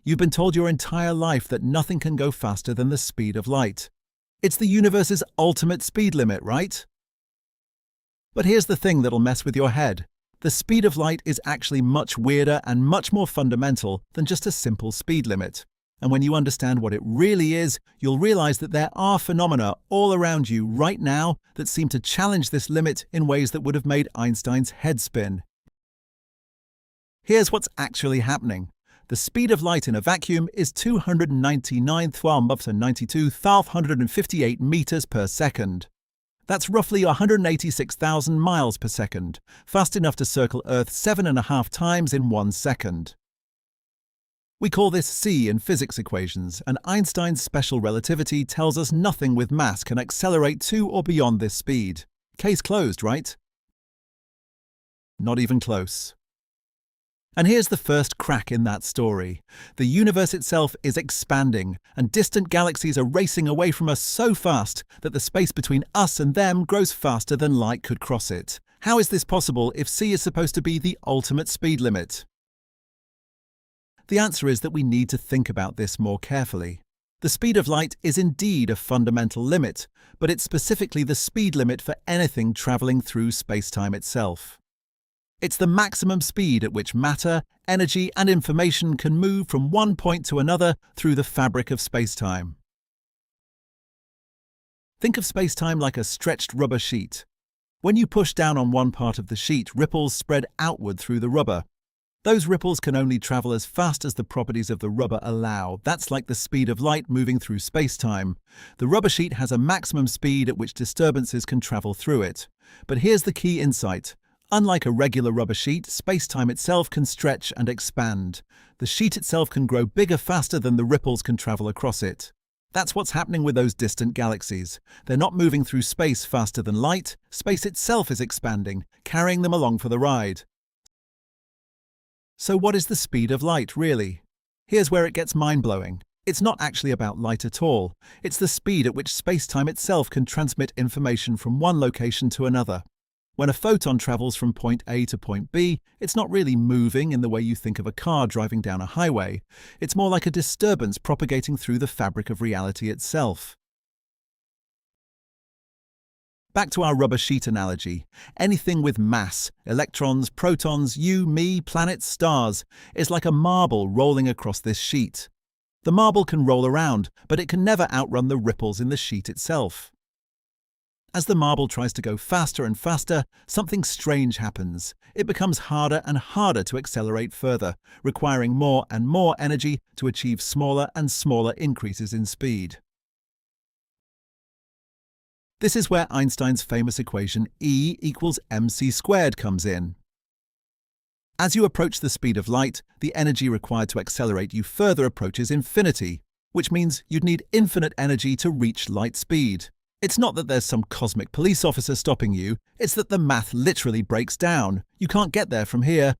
You've been told your entire life that nothing can go faster than the speed of light. It's the universe's ultimate speed limit, right? But here's the thing that'll mess with your head. The speed of light is actually much weirder and much more fundamental than just a simple speed limit. And when you understand what it really is, you'll realize that there are phenomena all around you right now that seem to challenge this limit in ways that would have made Einstein's head spin. Here's what's actually happening. The speed of light in a vacuum is 299,92,558 meters per second. That's roughly 186,000 miles per second, fast enough to circle Earth 7.5 times in 1 second. We call this c in physics equations, and Einstein's special relativity tells us nothing with mass can accelerate to or beyond this speed. Case closed, right? Not even close. And here's the first crack in that story. The universe itself is expanding, and distant galaxies are racing away from us so fast that the space between us and them grows faster than light could cross it. How is this possible if c is supposed to be the ultimate speed limit? The answer is that we need to think about this more carefully. The speed of light is indeed a fundamental limit, but it's specifically the speed limit for anything traveling through spacetime itself. It's the maximum speed at which matter, energy, and information can move from one point to another through the fabric of spacetime. Think of spacetime like a stretched rubber sheet. When you push down on one part of the sheet, ripples spread outward through the rubber. Those ripples can only travel as fast as the properties of the rubber allow. That's like the speed of light moving through spacetime. The rubber sheet has a maximum speed at which disturbances can travel through it. But here's the key insight. Unlike a regular rubber sheet, spacetime itself can stretch and expand. The sheet itself can grow bigger faster than the ripples can travel across it. That's what's happening with those distant galaxies. They're not moving through space faster than light. Space itself is expanding, carrying them along for the ride. So what is the speed of light, really? Here's where it gets mind-blowing. It's not actually about light at all. It's the speed at which spacetime itself can transmit information from one location to another. When a photon travels from point A to point B, it's not really moving in the way you think of a car driving down a highway. It's more like a disturbance propagating through the fabric of reality itself. Back to our rubber sheet analogy. Anything with mass, electrons, protons, you, me, planets, stars, is like a marble rolling across this sheet. The marble can roll around, but it can never outrun the ripples in the sheet itself. As the marble tries to go faster and faster, something strange happens. It becomes harder and harder to accelerate further, requiring more and more energy to achieve smaller and smaller increases in speed. This is where Einstein's famous equation E equals mc squared comes in. As you approach the speed of light, the energy required to accelerate you further approaches infinity, which means you'd need infinite energy to reach light speed. It's not that there's some cosmic police officer stopping you, it's that the math literally breaks down. You can't get there from here.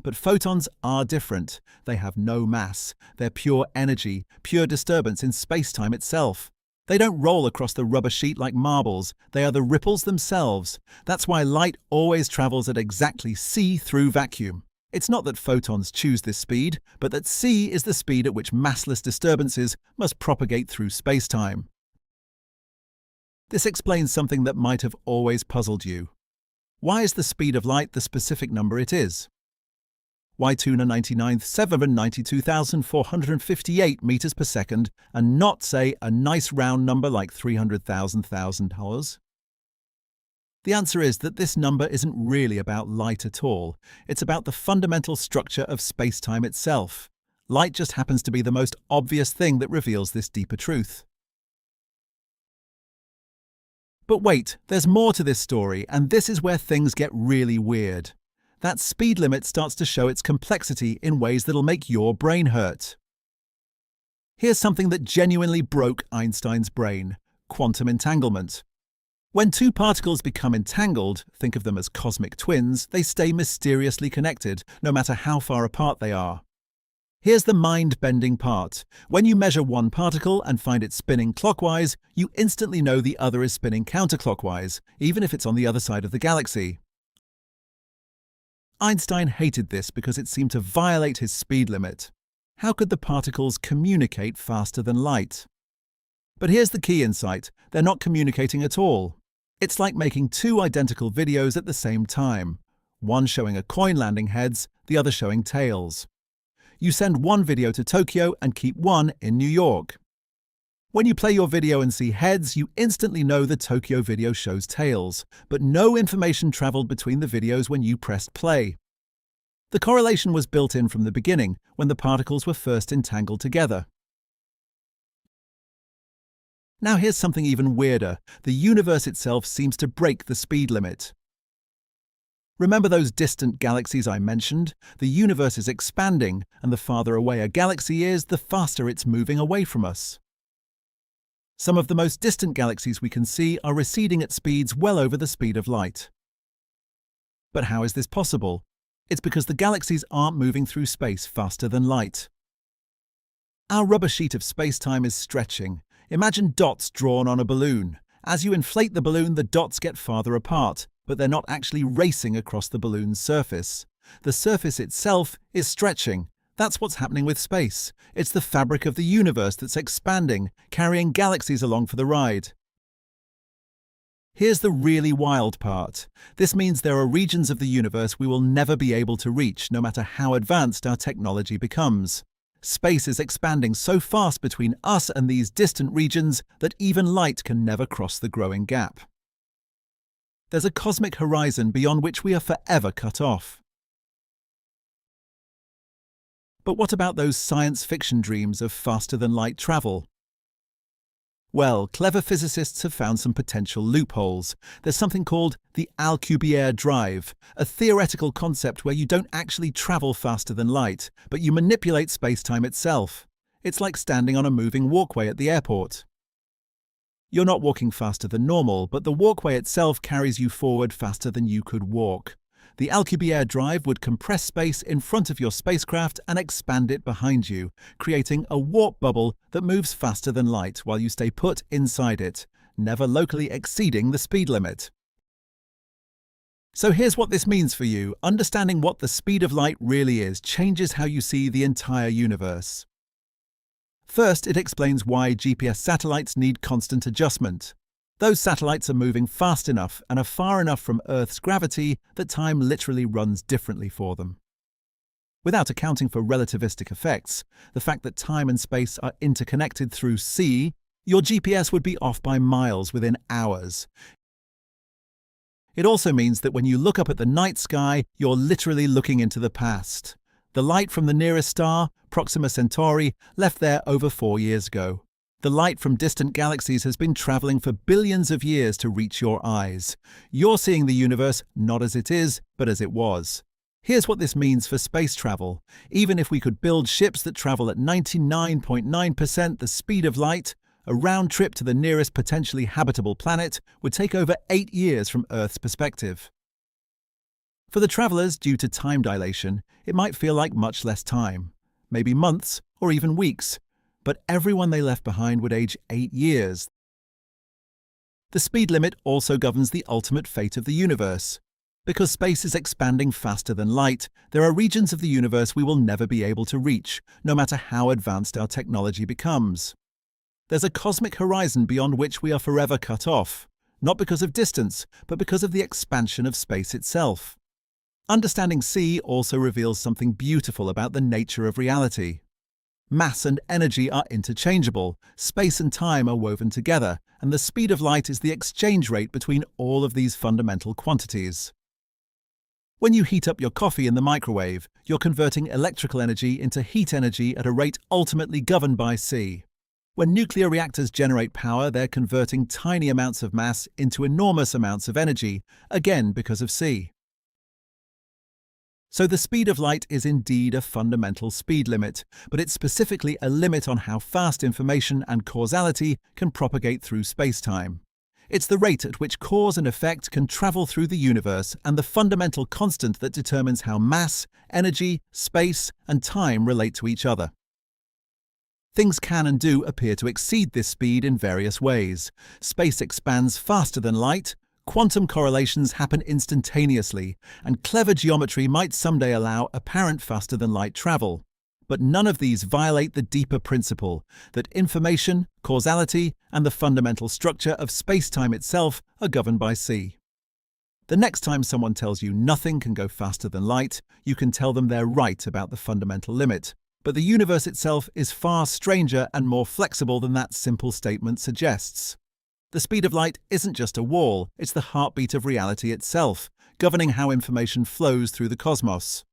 But photons are different. They have no mass. They're pure energy, pure disturbance in space-time itself. They don't roll across the rubber sheet like marbles. They are the ripples themselves. That's why light always travels at exactly c through vacuum. It's not that photons choose this speed, but that c is the speed at which massless disturbances must propagate through space-time. This explains something that might have always puzzled you. Why is the speed of light the specific number it is? Why 299,792,458 meters per second and not, say, a nice round number like 300,000 hours? The answer is that this number isn't really about light at all. It's about the fundamental structure of space-time itself. Light just happens to be the most obvious thing that reveals this deeper truth. But wait, there's more to this story, and this is where things get really weird. That speed limit starts to show its complexity in ways that'll make your brain hurt. Here's something that genuinely broke Einstein's brain: quantum entanglement. When two particles become entangled, think of them as cosmic twins, they stay mysteriously connected, no matter how far apart they are. Here's the mind-bending part. When you measure one particle and find it spinning clockwise, you instantly know the other is spinning counterclockwise, even if it's on the other side of the galaxy. Einstein hated this because it seemed to violate his speed limit. How could the particles communicate faster than light? But here's the key insight: they're not communicating at all. It's like making two identical videos at the same time, one showing a coin landing heads, the other showing tails. You send one video to Tokyo and keep one in New York. When you play your video and see heads, you instantly know the Tokyo video shows tails, but no information traveled between the videos when you pressed play. The correlation was built in from the beginning, when the particles were first entangled together. Now here's something even weirder. The universe itself seems to break the speed limit. Remember those distant galaxies I mentioned? The universe is expanding, and the farther away a galaxy is, the faster it's moving away from us. Some of the most distant galaxies we can see are receding at speeds well over the speed of light. But how is this possible? It's because the galaxies aren't moving through space faster than light. Our rubber sheet of space-time is stretching. Imagine dots drawn on a balloon. As you inflate the balloon, the dots get farther apart, but they're not actually racing across the balloon's surface. The surface itself is stretching. That's what's happening with space. It's the fabric of the universe that's expanding, carrying galaxies along for the ride. Here's the really wild part. This means there are regions of the universe we will never be able to reach, no matter how advanced our technology becomes. Space is expanding so fast between us and these distant regions that even light can never cross the growing gap. There's a cosmic horizon beyond which we are forever cut off. But what about those science fiction dreams of faster-than-light travel? Well, clever physicists have found some potential loopholes. There's something called the Alcubierre drive, a theoretical concept where you don't actually travel faster than light, but you manipulate space-time itself. It's like standing on a moving walkway at the airport. You're not walking faster than normal, but the walkway itself carries you forward faster than you could walk. The Alcubierre drive would compress space in front of your spacecraft and expand it behind you, creating a warp bubble that moves faster than light while you stay put inside it, never locally exceeding the speed limit. So here's what this means for you. Understanding what the speed of light really is changes how you see the entire universe. First, it explains why GPS satellites need constant adjustment. Those satellites are moving fast enough and are far enough from Earth's gravity that time literally runs differently for them. Without accounting for relativistic effects, the fact that time and space are interconnected through C, your GPS would be off by miles within hours. It also means that when you look up at the night sky, you're literally looking into the past. The light from the nearest star, Proxima Centauri, left there over 4 years ago. The light from distant galaxies has been traveling for billions of years to reach your eyes. You're seeing the universe not as it is, but as it was. Here's what this means for space travel. Even if we could build ships that travel at 99.9% the speed of light, a round trip to the nearest potentially habitable planet would take over 8 years from Earth's perspective. For the travelers, due to time dilation, it might feel like much less time, maybe months or even weeks. But everyone they left behind would age 8 years. The speed limit also governs the ultimate fate of the universe. Because space is expanding faster than light, there are regions of the universe we will never be able to reach, no matter how advanced our technology becomes. There's a cosmic horizon beyond which we are forever cut off, not because of distance, but because of the expansion of space itself. Understanding C also reveals something beautiful about the nature of reality. Mass and energy are interchangeable, space and time are woven together, and the speed of light is the exchange rate between all of these fundamental quantities. When you heat up your coffee in the microwave, you're converting electrical energy into heat energy at a rate ultimately governed by C. When nuclear reactors generate power, they're converting tiny amounts of mass into enormous amounts of energy, again because of C. So the speed of light is indeed a fundamental speed limit, but it's specifically a limit on how fast information and causality can propagate through space-time. It's the rate at which cause and effect can travel through the universe and the fundamental constant that determines how mass, energy, space, and time relate to each other. Things can and do appear to exceed this speed in various ways. Space expands faster than light, Quantum correlations happen instantaneously, and clever geometry might someday allow apparent faster-than-light travel. But none of these violate the deeper principle that information, causality, and the fundamental structure of spacetime itself are governed by C. The next time someone tells you nothing can go faster than light, you can tell them they're right about the fundamental limit. But the universe itself is far stranger and more flexible than that simple statement suggests. The speed of light isn't just a wall, it's the heartbeat of reality itself, governing how information flows through the cosmos.